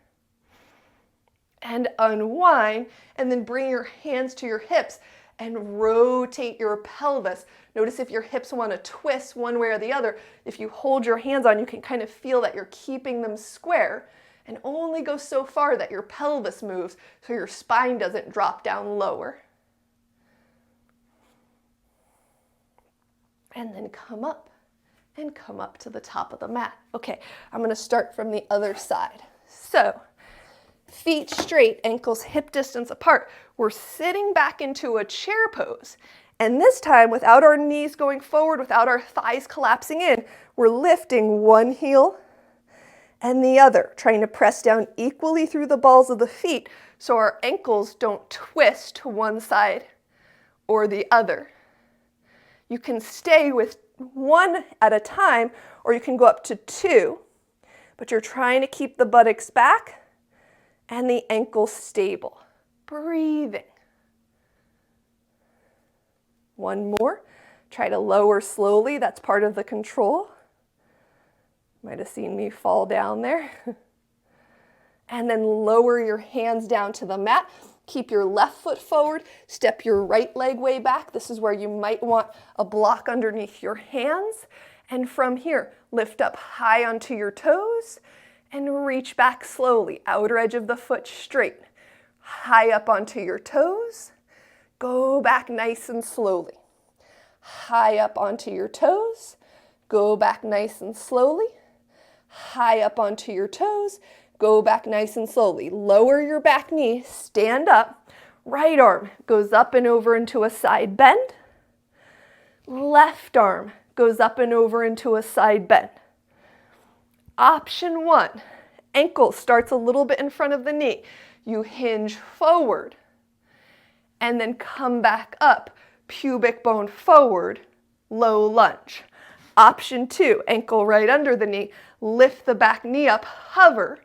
And unwind, and then bring your hands to your hips and rotate your pelvis. Notice if your hips want to twist one way or the other. If you hold your hands on, you can kind of feel that you're keeping them square, and only go so far that your pelvis moves so your spine doesn't drop down lower. And then come up and come up to the top of the mat. Okay, I'm going to start from the other side. So, feet straight, ankles hip distance apart. We're sitting back into a chair pose. And this time, without our knees going forward, without our thighs collapsing in, we're lifting one heel and the other, trying to press down equally through the balls of the feet so our ankles don't twist to one side or the other. You can stay with one at a time, or you can go up to 2, but you're trying to keep the buttocks back and the ankles stable. Breathing. One more. Try to lower slowly. That's part of the control. Might have seen me fall down there. And then lower your hands down to the mat. Keep your left foot forward. Step your right leg way back. This is where you might want a block underneath your hands. And from here, lift up high onto your toes and reach back slowly. Outer edge of the foot straight. High up onto your toes. Go back nice and slowly. High up onto your toes. Go back nice and slowly. High up onto your toes. Go back nice and slowly. Lower your back knee, stand up. Right arm goes up and over into a side bend. Left arm goes up and over into a side bend. Option 1, ankle starts a little bit in front of the knee. You hinge forward and then come back up, pubic bone forward, low lunge. Option 2, ankle right under the knee, lift the back knee up, hover.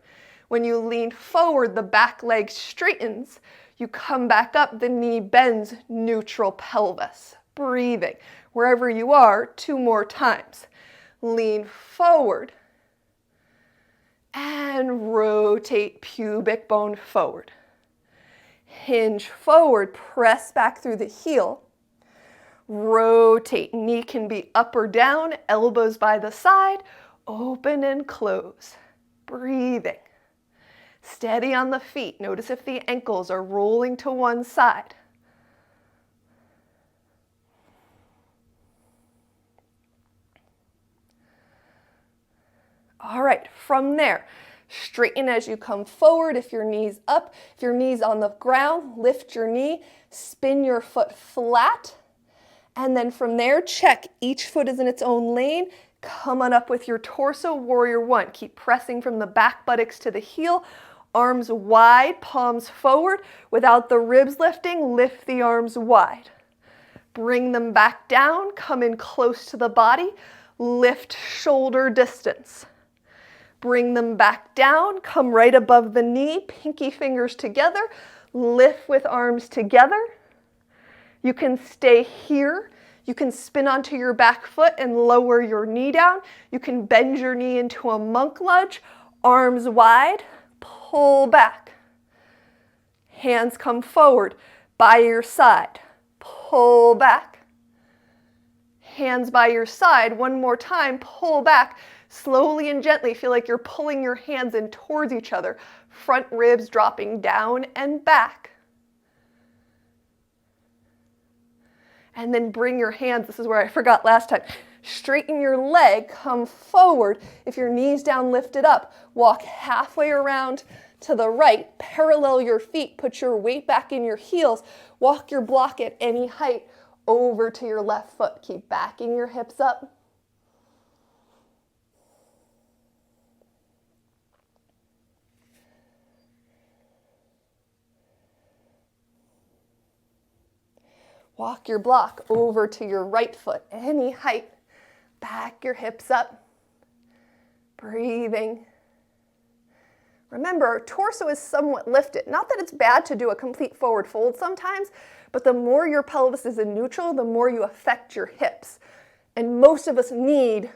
When you lean forward, the back leg straightens. You come back up, the knee bends, neutral pelvis. Breathing. Wherever you are, 2 more times. Lean forward and rotate pubic bone forward. Hinge forward, press back through the heel. Rotate, knee can be up or down, elbows by the side, open and close. Breathing. Steady on the feet. Notice if the ankles are rolling to one side. All right, from there, straighten as you come forward. If your knee's up, if your knee's on the ground, lift your knee, spin your foot flat, and then from there, check. Each foot is in its own lane. Come on up with your torso, warrior 1. Keep pressing from the back buttocks to the heel. Arms wide, palms forward. Without the ribs lifting, lift the arms wide. Bring them back down, come in close to the body, lift shoulder distance. Bring them back down, come right above the knee, pinky fingers together, lift with arms together. You can stay here. You can spin onto your back foot and lower your knee down. You can bend your knee into a monk lunge, arms wide, pull back. Hands come forward by your side, pull back. Hands by your side, one more time, pull back. Slowly and gently, feel like you're pulling your hands in towards each other. Front ribs dropping down and back. And then bring your hands, this is where I forgot last time. Straighten your leg, come forward. If your knee's down, lift it up. Walk halfway around to the right. Parallel your feet, put your weight back in your heels. Walk your block at any height over to your left foot. Keep backing your hips up. Walk your block over to your right foot, any height. Back your hips up. Breathing. Remember, our torso is somewhat lifted. Not that it's bad to do a complete forward fold sometimes, but the more your pelvis is in neutral, the more you affect your hips. And most of us need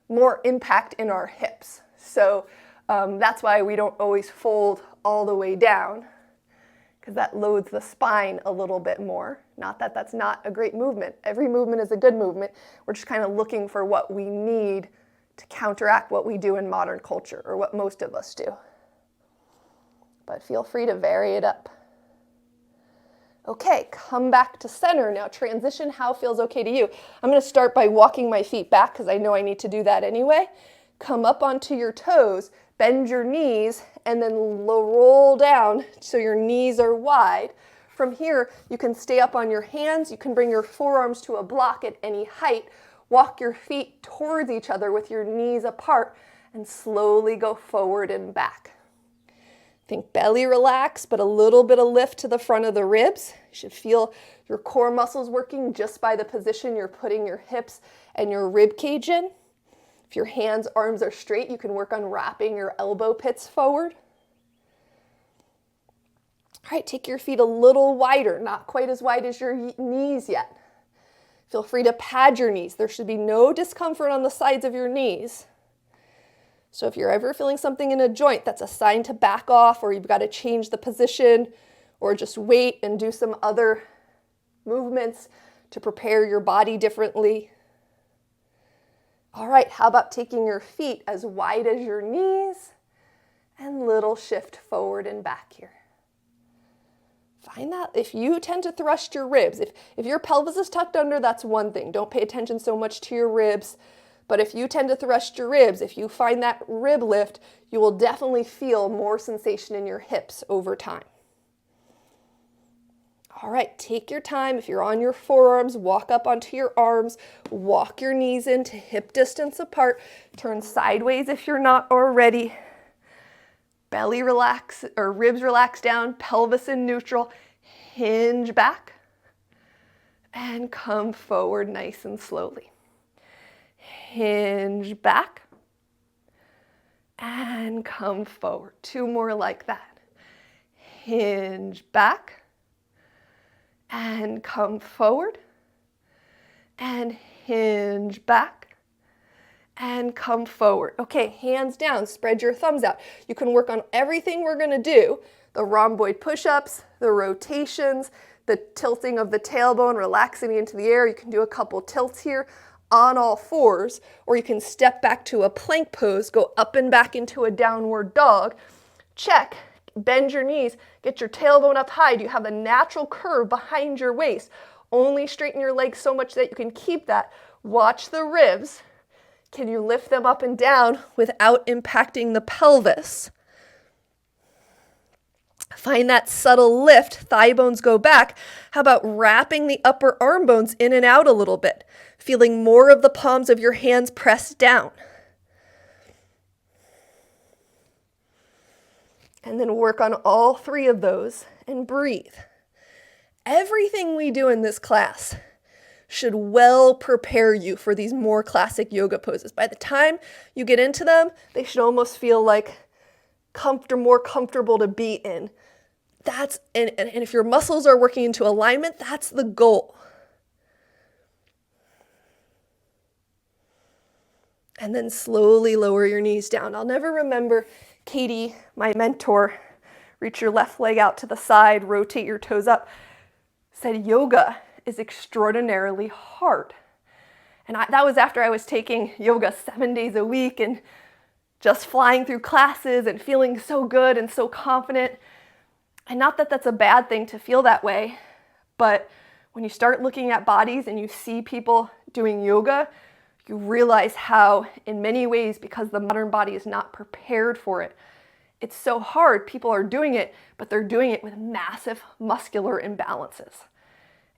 more impact in our hips. So that's why we don't always fold all the way down, because that loads the spine a little bit more. Not that that's not a great movement. Every movement is a good movement. We're just kind of looking for what we need to counteract what we do in modern culture, or what most of us do. But feel free to vary it up. Okay, come back to center. Now transition how feels okay to you. I'm going to start by walking my feet back because I know I need to do that anyway. Come up onto your toes, bend your knees, and then roll down so your knees are wide. From here, you can stay up on your hands. You can bring your forearms to a block at any height. Walk your feet towards each other with your knees apart and slowly go forward and back. Think belly relax, but a little bit of lift to the front of the ribs. You should feel your core muscles working just by the position you're putting your hips and your rib cage in. If your hands, arms are straight, you can work on wrapping your elbow pits forward. All right, take your feet a little wider, not quite as wide as your knees yet. Feel free to pad your knees. There should be no discomfort on the sides of your knees. So if you're ever feeling something in a joint, that's a sign to back off, or you've got to change the position, or just wait and do some other movements to prepare your body differently. All right, how about taking your feet as wide as your knees and little shift forward and back here. Find that if you tend to thrust your ribs, if your pelvis is tucked under, that's one thing. Don't pay attention so much to your ribs. But if you tend to thrust your ribs, if you find that rib lift, you will definitely feel more sensation in your hips over time. All right, take your time. If you're on your forearms, walk up onto your arms, walk your knees into hip distance apart, turn sideways if you're not already. Belly relax, or ribs relax down, pelvis in neutral, hinge back, and come forward nice and slowly. Hinge back, and come forward. 2 more like that. Hinge back, and come forward, and hinge back, and come forward. Okay, hands down, spread your thumbs out. You can work on everything we're gonna do, the rhomboid push-ups, the rotations, the tilting of the tailbone, relaxing into the air. You can do a couple tilts here on all fours, or you can step back to a plank pose, go up and back into a downward dog. Check, bend your knees, get your tailbone up high. Do you have a natural curve behind your waist? Only straighten your legs so much that you can keep that. Watch the ribs. Can you lift them up and down without impacting the pelvis? Find that subtle lift, thigh bones go back. How about wrapping the upper arm bones in and out a little bit, feeling more of the palms of your hands pressed down. And then work on all 3 of those and breathe. Everything we do in this class should well prepare you for these more classic yoga poses. By the time you get into them, they should almost feel like more comfortable to be in. And if your muscles are working into alignment, that's the goal. And then slowly lower your knees down. I'll never remember Katie, my mentor, reach your left leg out to the side, rotate your toes up, said yoga is extraordinarily hard. And that was after I was taking yoga 7 days a week and just flying through classes and feeling so good and so confident. And not that that's a bad thing to feel that way, but when you start looking at bodies and you see people doing yoga, you realize how, in many ways, because the modern body is not prepared for it, it's so hard. People are doing it, but they're doing it with massive muscular imbalances.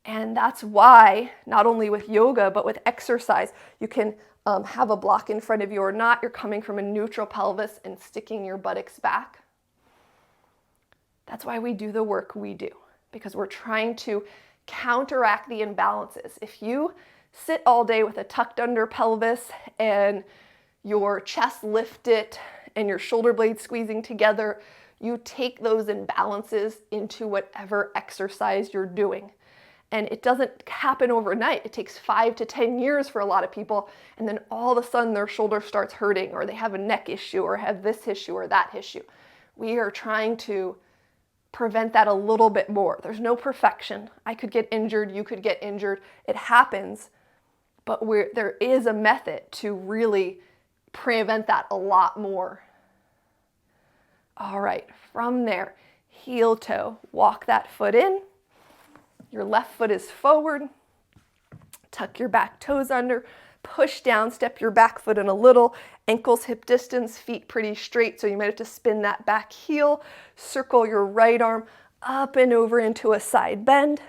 And that's why, not only with yoga, but with exercise, you can have a block in front of you or not. You're coming from a neutral pelvis and sticking your buttocks back. That's why we do the work we do, because we're trying to counteract the imbalances. If you sit all day with a tucked under pelvis and your chest lifted and your shoulder blades squeezing together, you take those imbalances into whatever exercise you're doing. And it doesn't happen overnight. It takes 5 to 10 years for a lot of people, and then all of a sudden their shoulder starts hurting, or they have a neck issue, or have this issue or that issue. We are trying to prevent that a little bit more. There's no perfection. I could get injured, you could get injured. It happens, but there is a method to really prevent that a lot more. All right, from there, heel toe, walk that foot in. Your left foot is forward. Tuck your back toes under. Push down, step your back foot in a little. Ankles hip distance, feet pretty straight, so you might have to spin that back heel. Circle your right arm up and over into a side bend.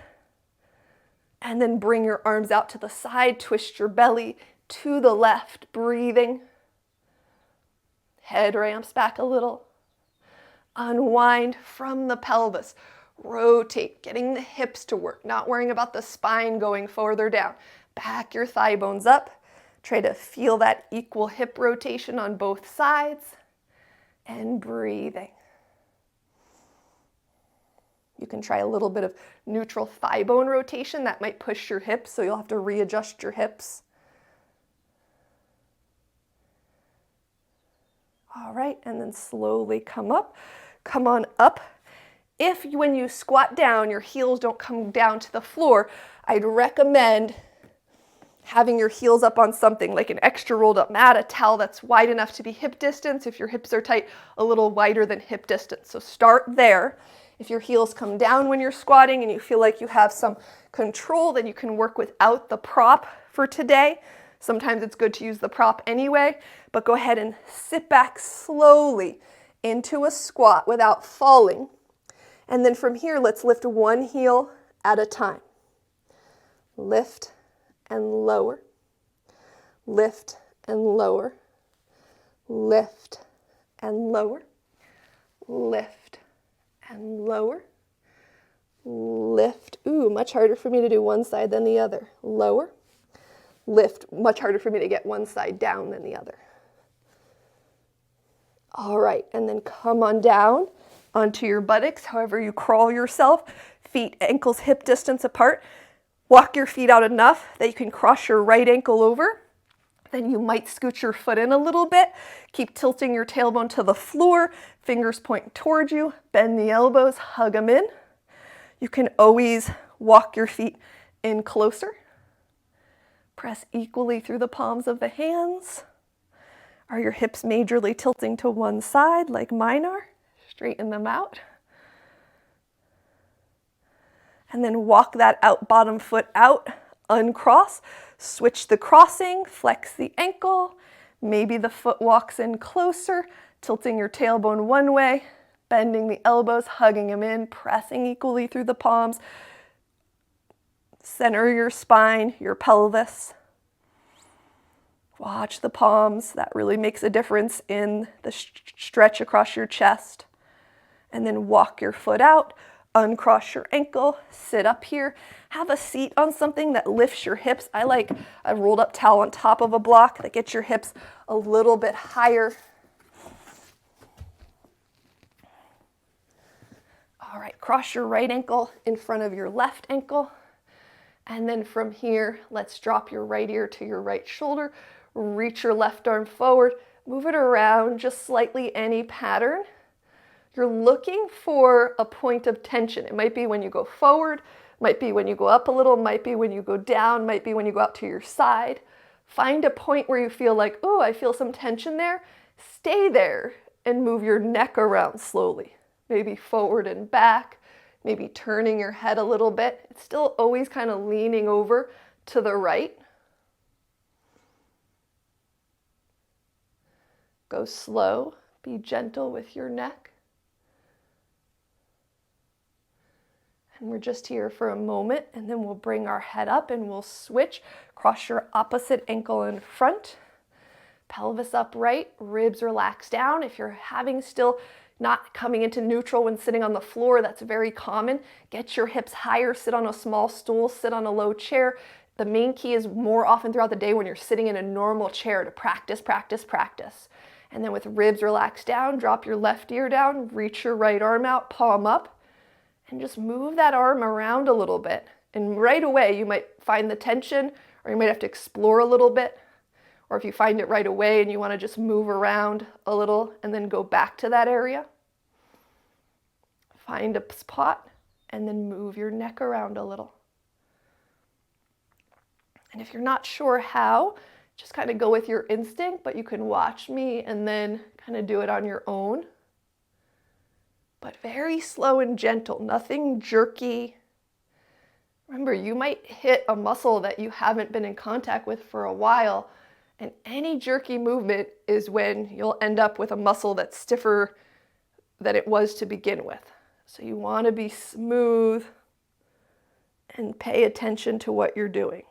And then bring your arms out to the side. Twist your belly to the left, breathing. Head ramps back a little. Unwind from the pelvis. Rotate, getting the hips to work, not worrying about the spine going further down. Back your thigh bones up. Try to feel that equal hip rotation on both sides. And breathing. You can try a little bit of neutral thigh bone rotation. That might push your hips, so you'll have to readjust your hips. All right, and then slowly come up. Come on up. If when you squat down, your heels don't come down to the floor, I'd recommend having your heels up on something like an extra rolled up mat, a towel that's wide enough to be hip distance. If your hips are tight, a little wider than hip distance. So start there. If your heels come down when you're squatting and you feel like you have some control, then you can work without the prop for today. Sometimes it's good to use the prop anyway, but go ahead and sit back slowly into a squat without falling. And then from here, let's lift one heel at a time. Lift and lower, lift and lower, lift and lower, lift and lower, lift. Ooh, much harder for me to do one side than the other. Lower, lift. Much harder for me to get one side down than the other. All right, and then come on down onto your buttocks, however you crawl yourself, feet, ankles, hip distance apart. Walk your feet out enough that you can cross your right ankle over. Then you might scoot your foot in a little bit. Keep tilting your tailbone to the floor, fingers point towards you, bend the elbows, hug them in. You can always walk your feet in closer. Press equally through the palms of the hands. Are your hips majorly tilting to one side like mine are? Straighten them out. And then walk that out bottom foot out, uncross, switch the crossing, flex the ankle, maybe the foot walks in closer, tilting your tailbone one way, bending the elbows, hugging them in, pressing equally through the palms, center your spine, your pelvis. Watch the palms, that really makes a difference in the stretch across your chest. And then walk your foot out, uncross your ankle, sit up here, have a seat on something that lifts your hips. I like a rolled up towel on top of a block that gets your hips a little bit higher. All right, cross your right ankle in front of your left ankle. And then from here, let's drop your right ear to your right shoulder, reach your left arm forward, move it around just slightly, any pattern. You're looking for a point of tension. It might be when you go forward, might be when you go up a little, might be when you go down, might be when you go out to your side. Find a point where you feel like, oh, I feel some tension there. Stay there and move your neck around slowly. Maybe forward and back, maybe turning your head a little bit. It's still always kind of leaning over to the right. Go slow, be gentle with your neck. And we're just here for a moment, and then we'll bring our head up and we'll switch. Cross your opposite ankle in front. Pelvis upright, ribs relax down. If you're having still not coming into neutral when sitting on the floor, that's very common. Get your hips higher, sit on a small stool, sit on a low chair. The main key is more often throughout the day when you're sitting in a normal chair to practice, practice, practice. And then with ribs relaxed down, drop your left ear down, reach your right arm out, palm up. And just move that arm around a little bit. And right away, you might find the tension, or you might have to explore a little bit. Or if you find it right away and you want to just move around a little and then go back to that area, find a spot and then move your neck around a little. And if you're not sure how, just kind of go with your instinct, but you can watch me and then kind of do it on your own. But very slow and gentle, nothing jerky. Remember, you might hit a muscle that you haven't been in contact with for a while, and any jerky movement is when you'll end up with a muscle that's stiffer than it was to begin with. So you want to be smooth and pay attention to what you're doing.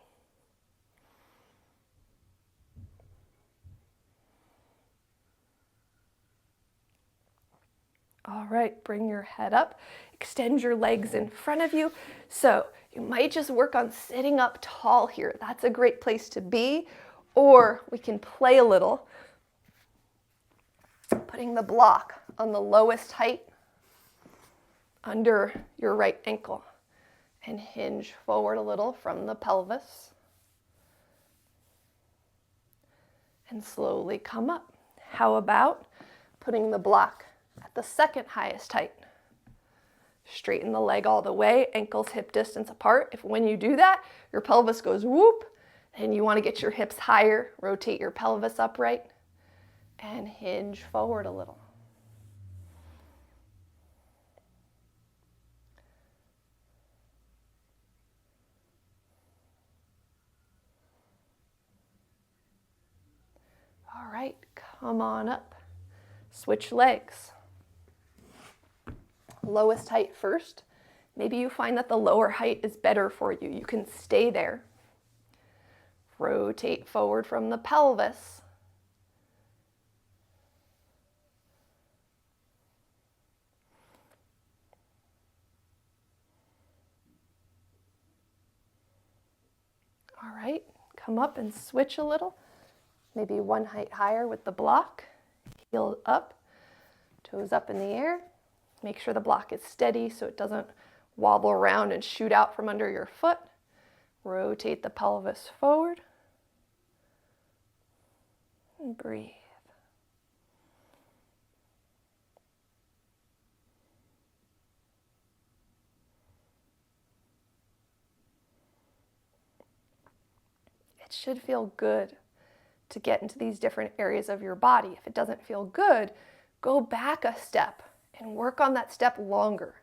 All right, bring your head up, extend your legs in front of you. So you might just work on sitting up tall here. That's a great place to be. Or we can play a little, putting the block on the lowest height under your right ankle and hinge forward a little from the pelvis. And slowly come up. How about putting the block at the second highest height? Straighten the leg all the way, ankles hip distance apart. If when you do that, your pelvis goes whoop, and you want to get your hips higher, rotate your pelvis upright and hinge forward a little. Come on up. Switch legs. Lowest height first. Maybe you find that the lower height is better for you. You can stay there. Rotate forward from the pelvis. All right, come up and switch a little. Maybe one height higher with the block. Heel up, toes up in the air. Make sure the block is steady so it doesn't wobble around and shoot out from under your foot. Rotate the pelvis forward. And breathe. It should feel good to get into these different areas of your body. If it doesn't feel good, go back a step and work on that step longer.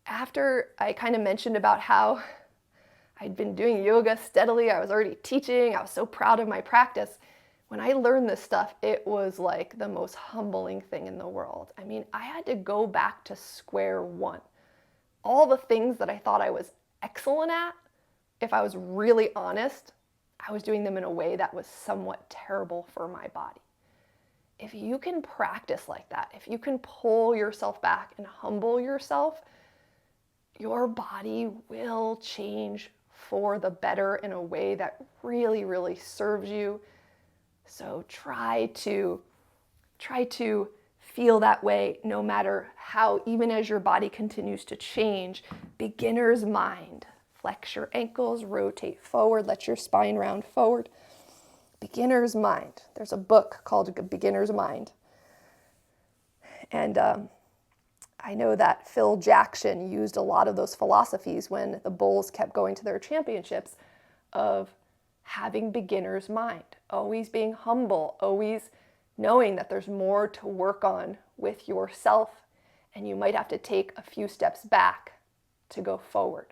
After I kind of mentioned about how I'd been doing yoga steadily, I was already teaching, I was so proud of my practice. When I learned this stuff, it was like the most humbling thing in the world. I mean, I had to go back to square one. All the things that I thought I was excellent at, if I was really honest, I was doing them in a way that was somewhat terrible for my body. If you can practice like that, if you can pull yourself back and humble yourself, your body will change for the better in a way that really, really serves you. So try to feel that way no matter how, even as your body continues to change. Beginner's mind. Flex your ankles, rotate forward, let your spine round forward. Beginner's mind. There's a book called Beginner's Mind. And I know that Phil Jackson used a lot of those philosophies when the Bulls kept going to their championships of having beginner's mind, always being humble, always knowing that there's more to work on with yourself, and you might have to take a few steps back to go forward.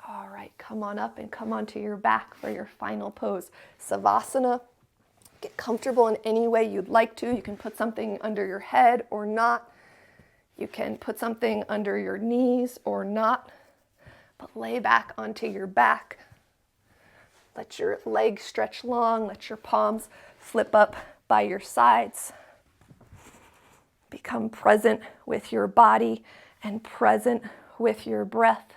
All right, come on up and come onto your back for your final pose. Savasana. Get comfortable in any way you'd like to. You can put something under your head or not. You can put something under your knees or not. But lay back onto your back. Let your legs stretch long. Let your palms flip up by your sides. Become present with your body and present with your breath.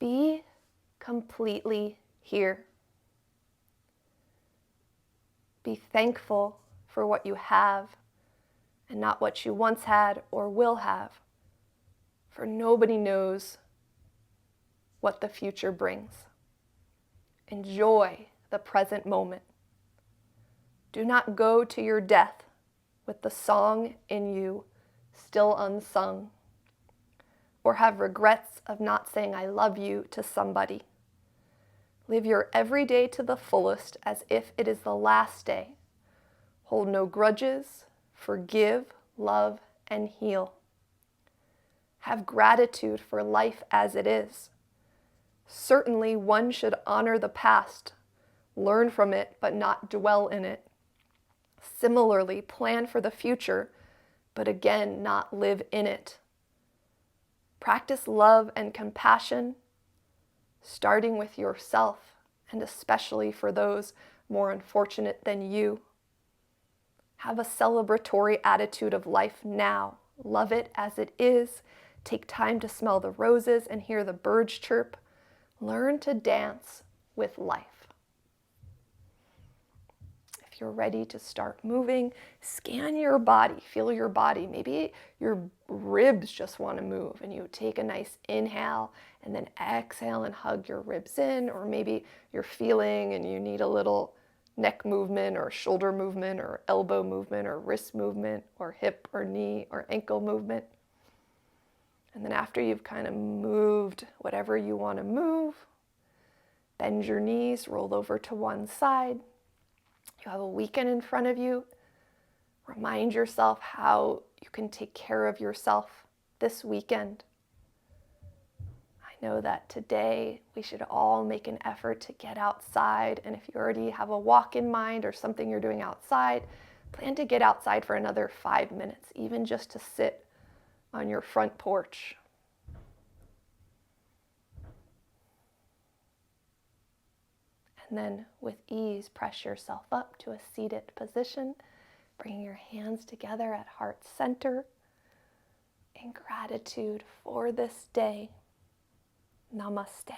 Be completely here. Be thankful for what you have and not what you once had or will have, for nobody knows what the future brings. Enjoy the present moment. Do not go to your death with the song in you still unsung, or have regrets of not saying I love you to somebody. Live your every day to the fullest as if it is the last day. Hold no grudges, forgive, love, and heal. Have gratitude for life as it is. Certainly one should honor the past, learn from it, but not dwell in it. Similarly, plan for the future, but again, not live in it. Practice love and compassion, starting with yourself, and especially for those more unfortunate than you. Have a celebratory attitude of life now. Love it as it is. Take time to smell the roses and hear the birds chirp. Learn to dance with life. If you're ready to start moving, scan your body, feel your body. Maybe your ribs just want to move and you take a nice inhale and then exhale and hug your ribs in, or maybe you're feeling and you need a little neck movement or shoulder movement or elbow movement or wrist movement or hip or knee or ankle movement. And then after you've kind of moved whatever you want to move, bend your knees, roll over to one side. You have a weekend in front of you. Remind yourself how you can take care of yourself this weekend. I know that today we should all make an effort to get outside. And if you already have a walk in mind or something you're doing outside, plan to get outside for another 5 minutes, even just to sit on your front porch. And then with ease, press yourself up to a seated position, bringing your hands together at heart center in gratitude for this day. Namaste.